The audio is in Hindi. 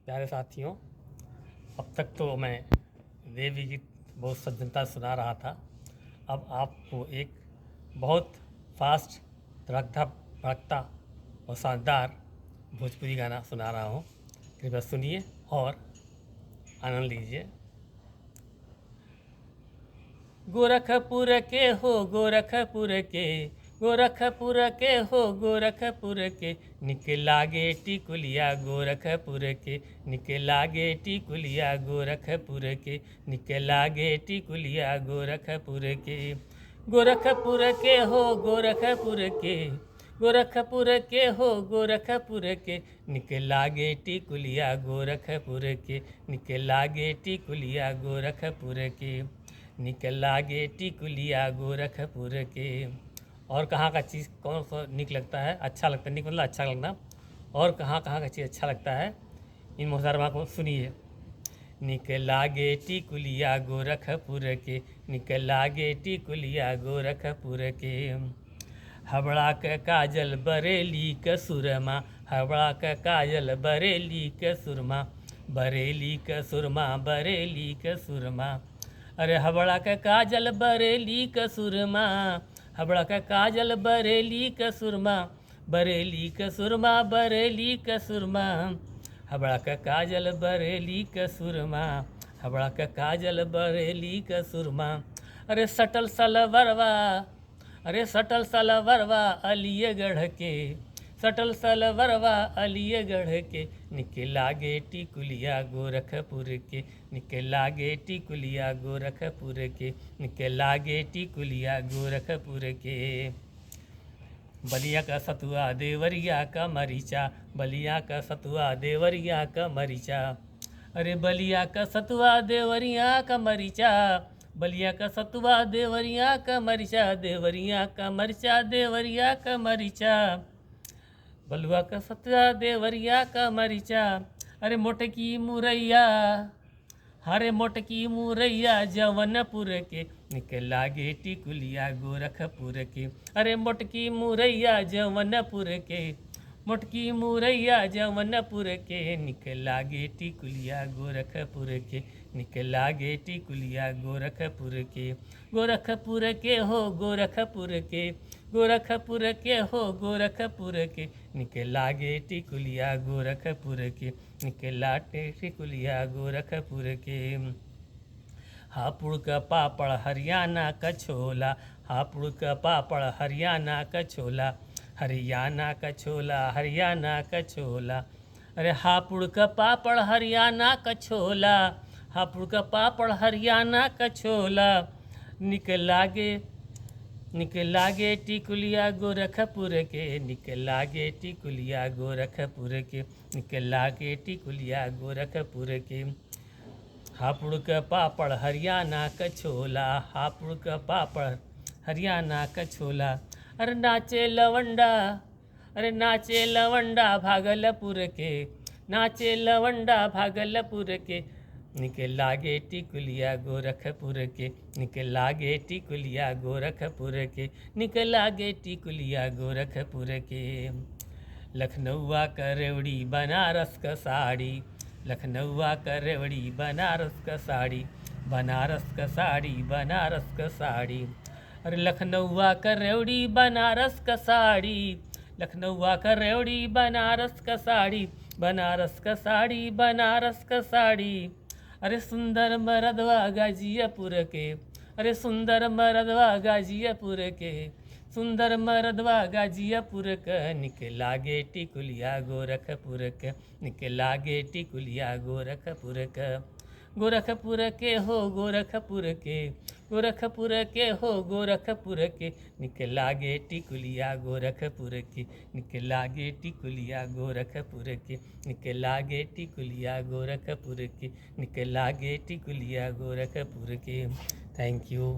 प्यारे साथियों, अब तक तो मैं देवी गीत बहुत सज्जनता सुना रहा था। अब आपको एक बहुत फास्ट धड़कता भड़कता और शानदार भोजपुरी गाना सुना रहा हूँ। कृपया सुनिए और आनंद लीजिए। गोरखपुर के हो गोरखपुर के, गोरखपुर के हो गोरखपुर के, निकला गे टिकुलिया गोरखपुर के, निकला गे टिकुलिया गोरखपुर के, निकला गे टिकुलिया गोरखपुर के। गोरखपुर के हो गोरखपुर के, गोरखपुर के हो गोरखपुर के, निकला गे टिकुलिया गोरखपुर के, निकला गे टिकुलिया गोरखपुर के, निकला गे टिकुलिया गोरखपुर के। और कहाँ का चीज़ कौन सा निक लगता है, अच्छा लगता है, निक मतलब अच्छा लगना। और कहाँ कहाँ का चीज़ अच्छा लगता है, इन मुहतरमा को सुनिए। निकला गे टिकुलिया गोरखपुर के, निकला गे टिकुलिया गोरखपुर के। हबड़ा का काजल बरेली का सुरमा, हबड़ा का काजल बरेली का सुरमा, बरेली का सुरमा, बरेली का सुरमा। अरे हबड़ा का काजल बरेली का सुरमा, हबड़ा का काजल बरेली का सुरमा, बरेली का सुरमा, बरेली का सुरमा। हबड़ा का काजल बरेली का सुरमा, हबड़ा का काजल बरेली का सुरमा। अरे सटल सलवरवा, अरे सटल सलवरवा अलियगढ़ के, सटल सलवरवा अलियगढ़ के, निकला गे टिकुलिया गोरखपुर के, निकला गे टिकुलिया गोरखपुर के, निकला गे टिकुलिया गोरखपुर के। बलिया का सतुआ देवरिया का मरीचा, बलिया का सतुआ देवरिया का मरीचा। अरे बलिया का सतुआ देवरिया का मरीचा, बलिया का सतुआ देवरिया का मरीचा, देवरिया का मरीचा, देवरिया का मरीचा। बलुआ का सतुआ देवरिया का मरीचा। अरे मोटकी मुरैया, हरे मोटकी मुरैया जवनपुर के, निकला गे टिकुलिया गोरखपुर के। अरे मोटकी मुरैया जवनपुर के, मोटकी मुरैया जवनपुर के, निकला गे टिकुलिया गोरखपुर के, निकला गे टिकुलिया गोरखपुर के। गोरखपुर के हो गोरखपुर के, गोरखपुर के हो गोरखपुर के, निकला गे टिकुलिया गोरखपुर के, निकला टिकुलिया गोरखपुर के। हापुड़ का पापड़ हरियाणा का छोला, हापुड़ का पापड़ हरियाणा का छोला, हरियाणा का छोला, हरियाणा का छोला। अरे हापुड़ का पापड़ हरियाणा का छोला, हापुड़ का पापड़ हरियाणा का छोला। निकला गे टिकुलिया गोरखपुर के, निकला गे टिकुलिया गोरखपुर के, निकला गे टिकुलिया गोरखपुर के। हापुड़ का पापड़ हरियाणा का छोला, हापुड़ का पापड़ हरियाणा का छोला। अरे नाचे लवंडा, अरे नाचे लवंडा भागलपुर के, नाचे लवंडा भागलपुर के, निकला गे टिकुलिया गोरखपुर के, निकला गे टिकुलिया गोरखपुर के, निकला गे टिकुलिया गोरखपुर के। लखनऊआ का रेवड़ी बनारस का साड़ी, लखनऊआ का रेवड़ी बनारस का साड़ी, बनारस का साड़ी, बनारस का साड़ी। अरे लखनऊआ का रेवड़ी बनारस का साड़ी, लखनऊआ का रेवड़ी बनारस का साड़ी, बनारस का साड़ी, बनारस का साड़ी। अरे सुंदर मरदवा गाजियापुर के, अरे सुंदर मरदवा गाजियापुर के, सुंदर मरदवा गाजियापुर का, निकला गे टिकुलिया गोरखपुर का, निकला गे टिकुलिया गोरखपुर का। गोरखपुर के हो गोरखपुर के, गोरखपुर के हो गोरखपुर के, निकला गे टिकुलिया गोरखपुर के, निकला गे टिकुलिया गोरखपुर के, निकला गे टिकुलिया गोरखपुर के, निकला गे टिकुलिया गोरखपुर के। Thank you.